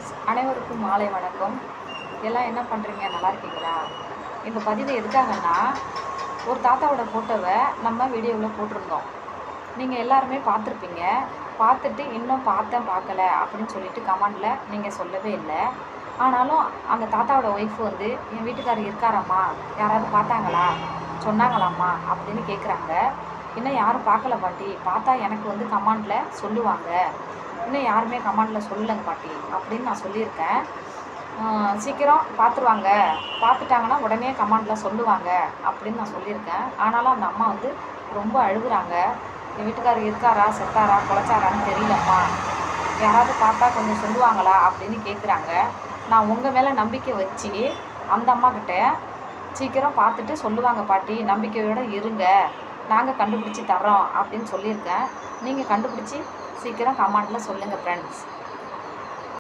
Friends, அனைவருக்கும் மாலை வணக்கம். எல்லாம் என்ன பண்ணுறீங்க? நல்லா இருக்கீங்களா? இந்த பதிவு எதுக்காகன்னா, ஒரு தாத்தாவோட ஃபோட்டோவை நம்ம வீடியோவில் போட்டிருந்தோம். நீங்கள் எல்லாருமே பார்த்துருப்பீங்க. பார்த்துட்டு இன்னும் பார்க்கல அப்படின்னு சொல்லிட்டு கமெண்டில் நீங்கள் சொல்லவே இல்லை. ஆனாலும் அந்த தாத்தாவோட ஒய்ஃப் வந்து, என் வீட்டுக்காரர் இருக்காராம்மா, யாராவது பார்த்தாங்களா, சொன்னாங்களாம்மா அப்படின்னு கேட்குறாங்க. இன்னும் யாரும் பார்க்கல பாட்டி, பார்த்தா எனக்கு வந்து கமெண்டில் சொல்லுவாங்க. இன்னும் யாருமே கமெண்டில் சொல்லலைங்க பாட்டி அப்படின்னு நான் சொல்லியிருக்கேன். சீக்கிரம் பார்த்துருவாங்க, பார்த்துட்டாங்கன்னா உடனே கமெண்டில் சொல்லுவாங்க அப்படின்னு நான் சொல்லியிருக்கேன். ஆனாலும் அந்த அம்மா வந்து ரொம்ப அழுகுறாங்க. என் வீட்டுக்காரர் இருக்காரா, செத்தாரா, பொழைச்சாரான்னு தெரியலம்மா, யாராவது பார்த்தா கொஞ்சம் சொல்லுவாங்களா அப்படின்னு கேட்குறாங்க. நான் உங்கள் மேலே நம்பிக்கை வச்சு அந்த அம்மாக்கிட்ட சீக்கிரம் பார்த்துட்டு சொல்லுவாங்க பாட்டி, நம்பிக்கையோடு இருங்க, நாங்கள் கண்டுபிடிச்சி தர்றோம் அப்படின்னு சொல்லியிருக்கேன். நீங்கள் கண்டுபிடிச்சி சீக்கிரம் கமெண்டில் சொல்லுங்கள் ஃப்ரெண்ட்ஸ்.